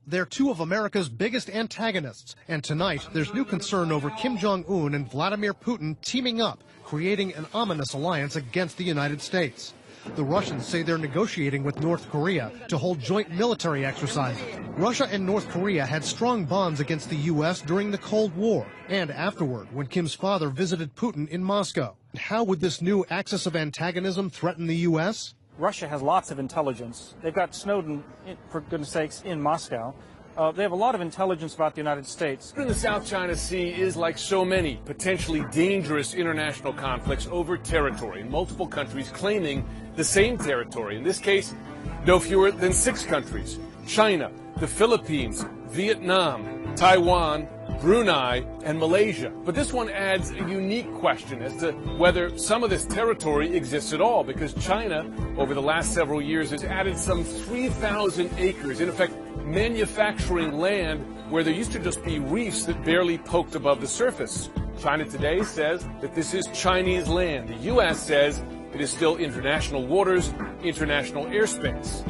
They're two of America's biggest antagonists, and tonight there's new concern over Kim Jong-un and Vladimir Putin teaming up, creating an ominous alliance against the United States. The Russians say they're negotiating with North Korea to hold joint military exercises. Russia and North Korea had strong bonds against the U.S. during the Cold War and afterward when Kim's father visited Putin in Moscow. How would this new axis of antagonism threaten the U.S.? Russia has lots of intelligence. They've got Snowden, for goodness sakes, in Moscow. They have a lot of intelligence about the United States. The South China Sea is like so many potentially dangerous international conflicts over territory, multiple countries claiming the same territory. In this case, no fewer than 6 countries: China, the Philippines, Vietnam, Taiwan, Brunei, and Malaysia. But this one adds a unique question as to whether some of this territory exists at all, because China, over the last several years, has added some 3,000 acres, in effect manufacturing land where there used to just be reefs that barely poked above the surface. China today says that this is Chinese land. The U.S. says it is still international waters, international airspace.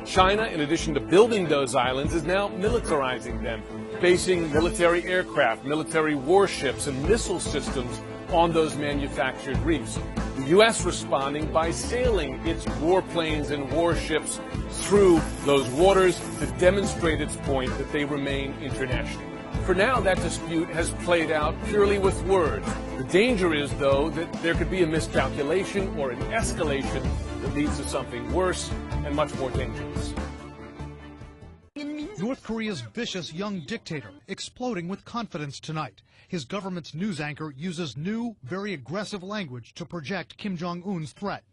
China, in addition to building those islands, is now militarizing them, basing military aircraft, military warships, and missile systems on those manufactured reefs. The U.S. responding by sailing its warplanes and warships through those waters to demonstrate its point that they remain international. For now, that dispute has played out purely with words. The danger is, though, that there could be a miscalculation or an escalation that leads to something worse and much more dangerous. North Korea's vicious young dictator exploding with confidence tonight. His government's news anchor uses new, very aggressive language to project Kim Jong-un's threat.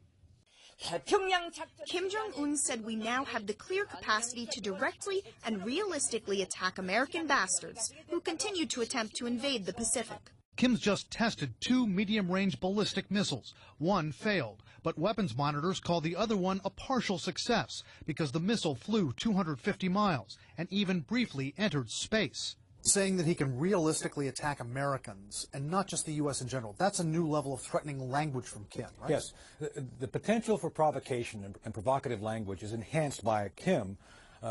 Kim Jong-un said we now have the clear capacity to directly and realistically attack American bastards who continue to attempt to invade the Pacific. Kim's just tested 2 medium-range ballistic missiles. One failed, but weapons monitors call the other one a partial success because the missile flew 250 miles and even briefly entered space. Saying that he can realistically attack Americans and not just the U.S. in general, that's a new level of threatening language from Kim, right? Yes. The potential for provocation and provocative language is enhanced by Kim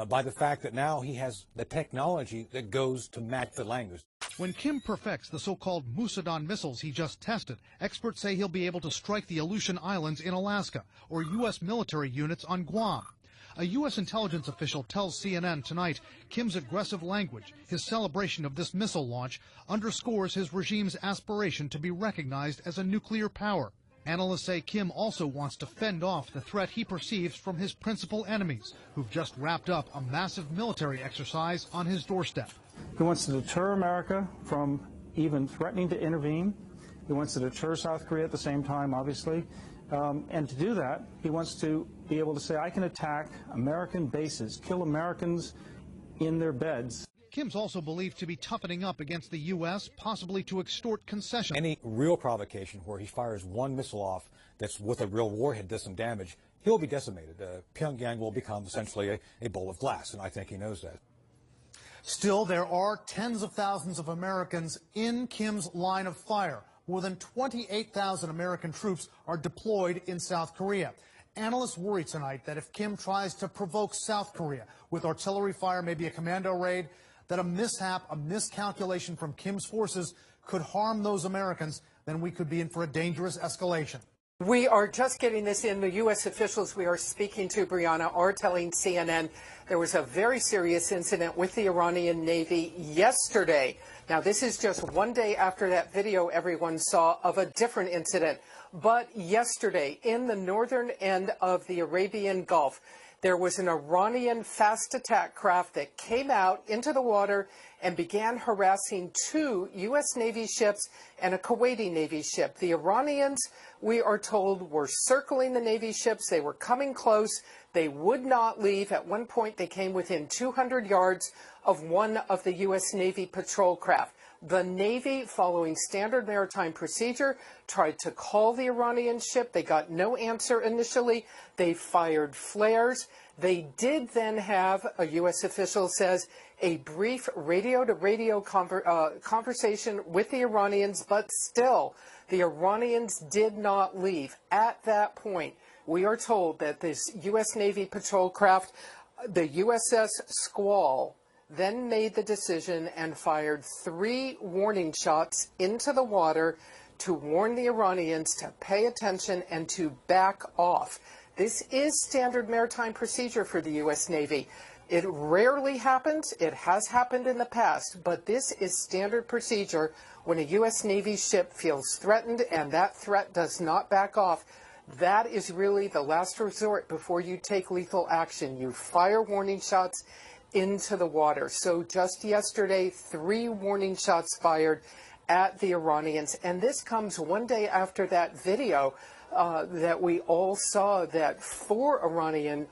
by the fact that now he has the technology that goes to match the language. When Kim perfects the so-called Musadon missiles he just tested, experts say he'll be able to strike the Aleutian Islands in Alaska or U.S. military units on Guam. A U.S. intelligence official tells CNN tonight Kim's aggressive language, his celebration of this missile launch, underscores his regime's aspiration to be recognized as a nuclear power. Analysts say Kim also wants to fend off the threat he perceives from his principal enemies, who've just wrapped up a massive military exercise on his doorstep. He wants to deter America from even threatening to intervene. He wants to deter South Korea at the same time, obviously. And to do that, he wants to be able to say, I can attack American bases, kill Americans in their beds. Kim's also believed to be toughening up against the U.S., possibly to extort concessions. Any real provocation where he fires one missile off that's with a real warhead does some damage, he'll be decimated. Pyongyang will become essentially a bowl of glass, and I think he knows that. Still, there are tens of thousands of Americans in Kim's line of fire. More than 28,000 American troops are deployed in South Korea. Analysts worry tonight that if Kim tries to provoke South Korea with artillery fire, maybe a commando raid, that a mishap, a miscalculation from Kim's forces could harm those Americans, then we could be in for a dangerous escalation. We are just getting this in. The U.S. officials we are speaking to, Brianna, are telling CNN there was a very serious incident with the Iranian Navy yesterday. Now, this is just one day after that video everyone saw of a different incident. But yesterday, in the northern end of the Arabian Gulf, there was an Iranian fast attack craft that came out into the water and began harassing 2 U.S. Navy ships and a Kuwaiti Navy ship. The Iranians, we are told, were circling the Navy ships. They were coming close. They would not leave. At one point, they came within 200 yards of one of the U.S. Navy patrol craft. The Navy, following standard maritime procedure, tried to call the Iranian ship. They got no answer initially. They fired flares. They did then have, a U.S. official says, a brief radio-to-radio conversation with the Iranians, but still, the Iranians did not leave. At that point, we are told that this U.S. Navy patrol craft, the USS Squall, then made the decision and fired 3 warning shots into the water to warn the Iranians to pay attention and to back off. This is standard maritime procedure for the U.S. Navy. It rarely happens. It has happened in the past, but this is standard procedure when a U.S. Navy ship feels threatened and that threat does not back off. That is really the last resort before you take lethal action. You fire warning shots into the water. So just yesterday, 3 warning shots fired at the Iranians. And this comes one day after that video that we all saw that 4 Iranian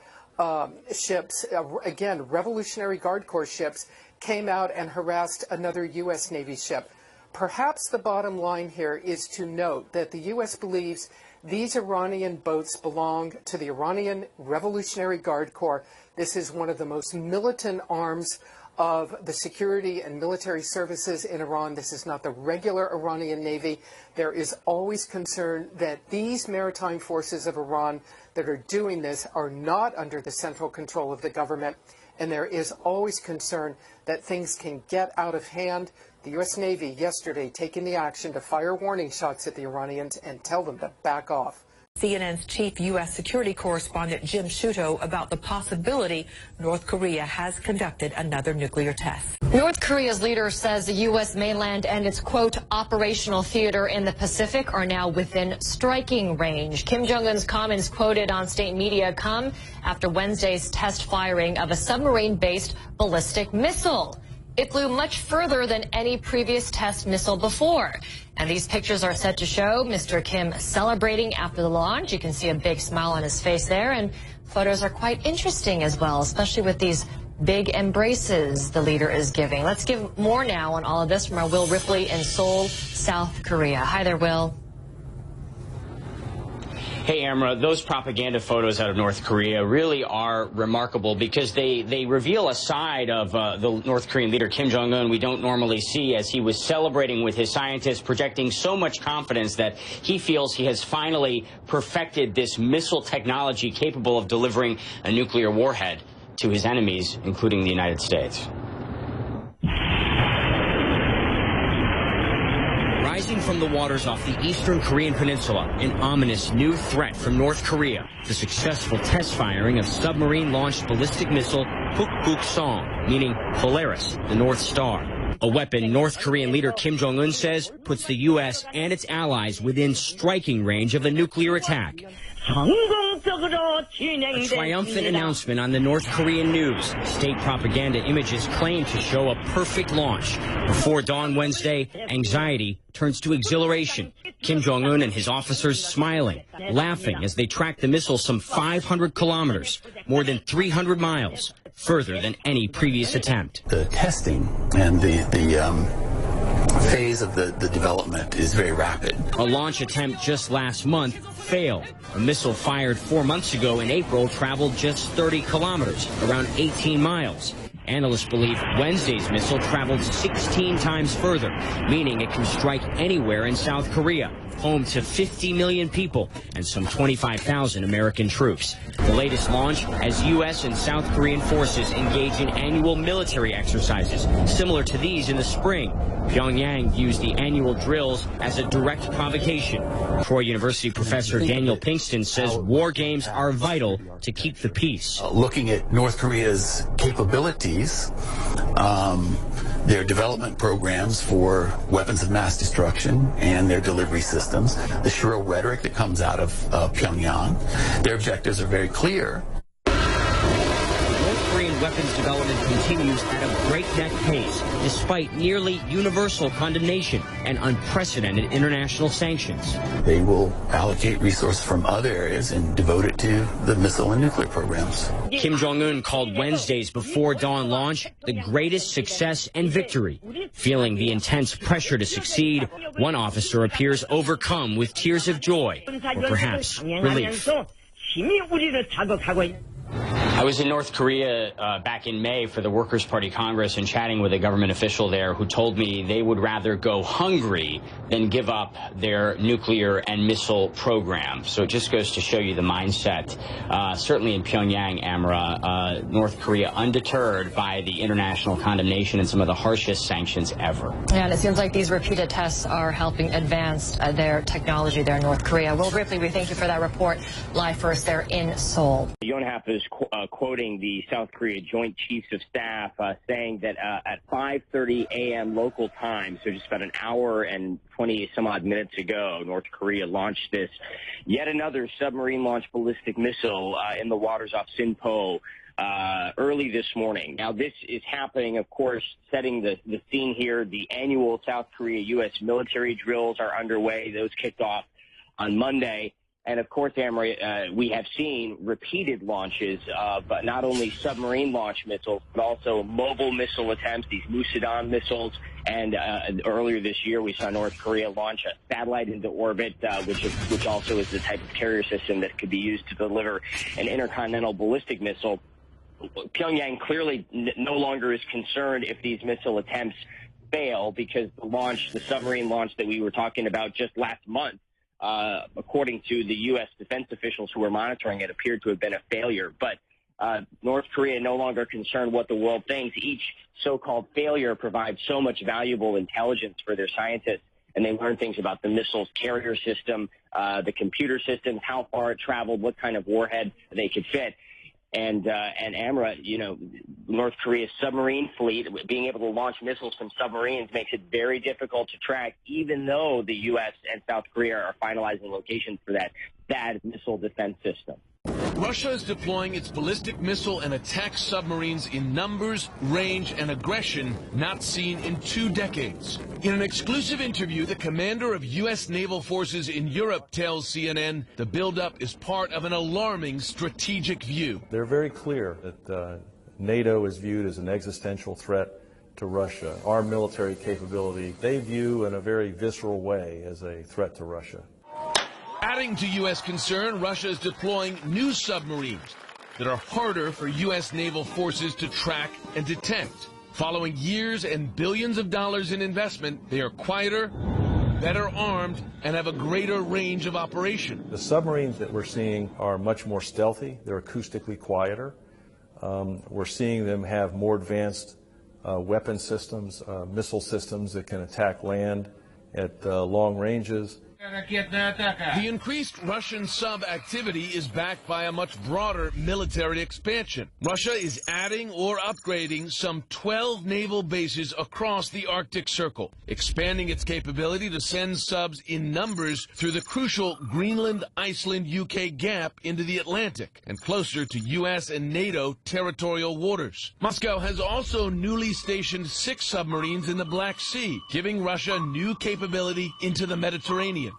ships, again, Revolutionary Guard Corps ships, came out and harassed another U.S. Navy ship. Perhaps the bottom line here is to note that the U.S. believes these Iranian boats belong to the Iranian Revolutionary Guard Corps. This is one of the most militant arms of the security and military services in Iran. This is not the regular Iranian Navy. There is always concern that these maritime forces of Iran that are doing this are not under the central control of the government. And there is always concern that things can get out of hand. The U.S. Navy yesterday taking the action to fire warning shots at the Iranians and tell them to back off. CNN's chief U.S. security correspondent Jim Sciutto about the possibility North Korea has conducted another nuclear test. North Korea's leader says the U.S. mainland and its, quote, operational theater in the Pacific are now within striking range. Kim Jong-un's comments quoted on state media come after Wednesday's test firing of a submarine-based ballistic missile. It flew much further than any previous test missile before. And these pictures are set to show Mr. Kim celebrating after the launch. You can see a big smile on his face there, and photos are quite interesting as well, especially with these big embraces the leader is giving. Let's give more now on all of this from our Will Ripley in Seoul, South Korea. Hi there, Will. Hey, Amra, those propaganda photos out of North Korea really are remarkable because they reveal a side of the North Korean leader Kim Jong-un we don't normally see, as he was celebrating with his scientists, projecting so much confidence that he feels he has finally perfected this missile technology capable of delivering a nuclear warhead to his enemies, including the United States. Rising from the waters off the eastern Korean peninsula, an ominous new threat from North Korea, the successful test firing of submarine-launched ballistic missile Pukguksong, meaning Polaris, the North Star. A weapon North Korean leader Kim Jong-un says puts the U.S. and its allies within striking range of a nuclear attack. A triumphant announcement on the North Korean news. State propaganda images claim to show a perfect launch. Before dawn Wednesday, anxiety turns to exhilaration. Kim Jong-un and his officers smiling, laughing as they track the missile some 500 kilometers, more than 300 miles, further than any previous attempt. The testing and the phase of the development is very rapid. A launch attempt just last month failed. A missile fired 4 months ago in April traveled just 30 kilometers, around 18 miles. Analysts believe Wednesday's missile traveled 16 times further, meaning it can strike anywhere in South Korea, home to 50 million people and some 25,000 American troops. The latest launch as U.S. and South Korean forces engage in annual military exercises, similar to these in the spring. Pyongyang used the annual drills as a direct provocation. Troy University professor Daniel Pinkston says war games are vital to keep the peace. Looking at North Korea's capabilities, their development programs for weapons of mass destruction and their delivery systems, the shrill rhetoric that comes out of Pyongyang, their objectives are very clear. North Korean weapons development continues at a breakneck pace, despite nearly universal condemnation and unprecedented international sanctions. They will allocate resources from other areas and devote it to the missile and nuclear programs. Kim Jong-un called Wednesday's before dawn launch the greatest success and victory. Feeling the intense pressure to succeed, one officer appears overcome with tears of joy, or perhaps relief. I was in North Korea back in May for the Workers' Party Congress and chatting with a government official there who told me they would rather go hungry than give up their nuclear and missile program. So it just goes to show you the mindset, certainly in Pyongyang, Amra, North Korea undeterred by the international condemnation and some of the harshest sanctions ever. Yeah, and it seems like these repeated tests are helping advance their technology there in North Korea. Will Ripley, we thank you for that report. Live first there in Seoul. Yonhap is quoting the South Korea Joint Chiefs of Staff saying that at 5:30 a.m. local time, so just about an hour and 20 some odd minutes ago, North Korea launched this yet another submarine-launched ballistic missile in the waters off Sinpo early this morning. Now, this is happening, of course, setting the scene here. The annual South Korea-U.S. military drills are underway. Those kicked off on Monday. And, of course, Amory, we have seen repeated launches of not only submarine-launched missiles, but also mobile missile attempts, these Musadon missiles. And earlier this year, we saw North Korea launch a satellite into orbit, which also is the type of carrier system that could be used to deliver an intercontinental ballistic missile. Pyongyang clearly no longer is concerned if these missile attempts fail, because the submarine launch that we were talking about just last month, according to the U.S. defense officials who were monitoring it, appeared to have been a failure. But North Korea no longer concerned what the world thinks. Each so-called failure provides so much valuable intelligence for their scientists, and they learn things about the missile's carrier system, the computer systems, how far it traveled, what kind of warhead they could fit. And Amra, North Korea's submarine fleet, being able to launch missiles from submarines makes it very difficult to track, even though the U.S. and South Korea are finalizing locations for that THAAD missile defense system. Russia is deploying its ballistic missile and attack submarines in numbers, range, and aggression not seen in 2 decades. In an exclusive interview, the commander of U.S. naval forces in Europe tells CNN the buildup is part of an alarming strategic view. They're very clear that NATO is viewed as an existential threat to Russia. Our military capability, they view in a very visceral way as a threat to Russia. Adding to U.S. concern, Russia is deploying new submarines that are harder for U.S. naval forces to track and detect. Following years and billions of dollars in investment, they are quieter, better armed, and have a greater range of operation. The submarines that we're seeing are much more stealthy. They're acoustically quieter. We're seeing them have more advanced weapon systems, missile systems that can attack land at long ranges. The increased Russian sub-activity is backed by a much broader military expansion. Russia is adding or upgrading some 12 naval bases across the Arctic Circle, expanding its capability to send subs in numbers through the crucial Greenland-Iceland-UK gap into the Atlantic and closer to U.S. and NATO territorial waters. Moscow has also newly stationed 6 submarines in the Black Sea, giving Russia new capability into the Mediterranean.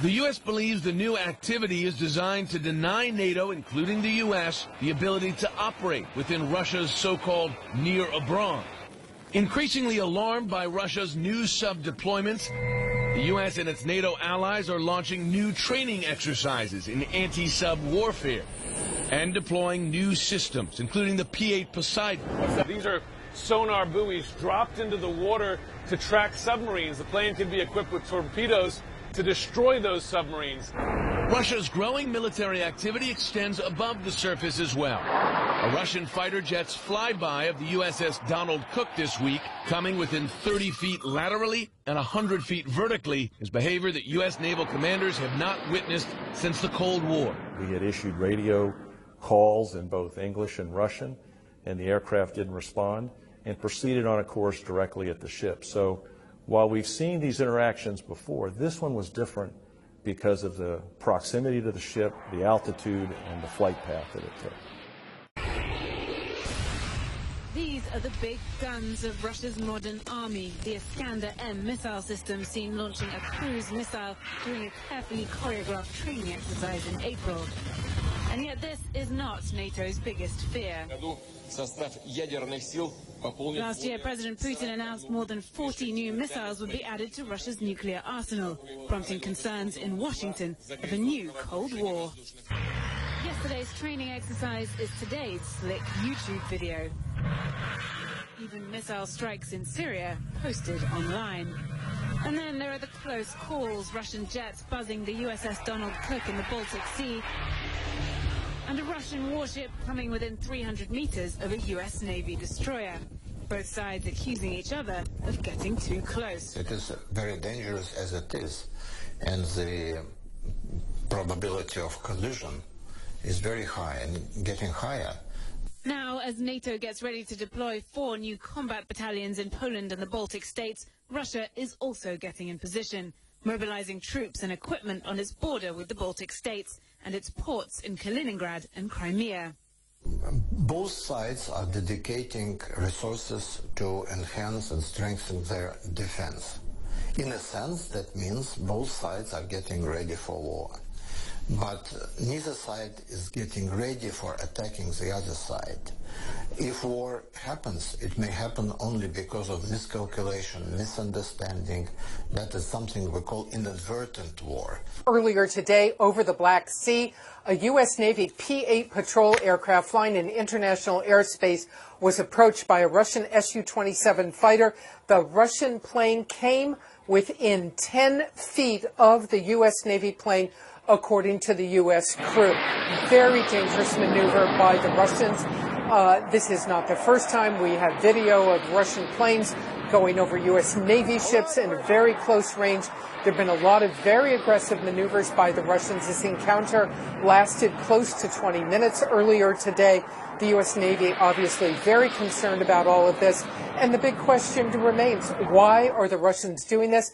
The U.S. believes the new activity is designed to deny NATO, including the U.S., the ability to operate within Russia's so-called near abroad. Increasingly alarmed by Russia's new sub-deployments, the U.S. and its NATO allies are launching new training exercises in anti-sub warfare and deploying new systems, including the P-8 Poseidon. These are sonar buoys dropped into the water to track submarines. The plane can be equipped with torpedoes to destroy those submarines. Russia's growing military activity extends above the surface as well. A Russian fighter jet's flyby of the USS Donald Cook this week, coming within 30 feet laterally and 100 feet vertically, is behavior that U.S. naval commanders have not witnessed since the Cold War. We had issued radio calls in both English and Russian, and the aircraft didn't respond and proceeded on a course directly at the ship. So while we've seen these interactions before, this one was different because of the proximity to the ship, the altitude, and the flight path that it took. These are the big guns of Russia's modern army. The Iskander-M missile system seen launching a cruise missile during a carefully choreographed training exercise in April. And yet this is not NATO's biggest fear. Last year, President Putin announced more than 40 new missiles would be added to Russia's nuclear arsenal, prompting concerns in Washington of a new Cold War. Yesterday's training exercise is today's slick YouTube video. Even missile strikes in Syria posted online. And then there are the close calls, Russian jets buzzing the USS Donald Cook in the Baltic Sea, and a Russian warship coming within 300 meters of a US Navy destroyer. Both sides accusing each other of getting too close. It is very dangerous as it is, and the probability of collision is very high and getting higher. Now, as NATO gets ready to deploy 4 new combat battalions in Poland and the Baltic states, Russia is also getting in position, mobilizing troops and equipment on its border with the Baltic states and its ports in Kaliningrad and Crimea. Both sides are dedicating resources to enhance and strengthen their defense. In a sense, that means both sides are getting ready for war. But neither side is getting ready for attacking the other side. If war happens, it may happen only because of miscalculation, misunderstanding. That is something we call inadvertent war. Earlier today, over the Black Sea, a U.S. Navy P-8 patrol aircraft flying in international airspace was approached by a Russian Su-27 fighter. The Russian plane came within 10 feet of the U.S. Navy plane, according to the U.S. crew. Very dangerous maneuver by the Russians. This is not the first time we have video of Russian planes going over U.S. Navy ships in very close range. There have been a lot of very aggressive maneuvers by the Russians. This encounter lasted close to 20 minutes earlier today. The U.S. Navy obviously very concerned about all of this. And the big question remains, why are the Russians doing this?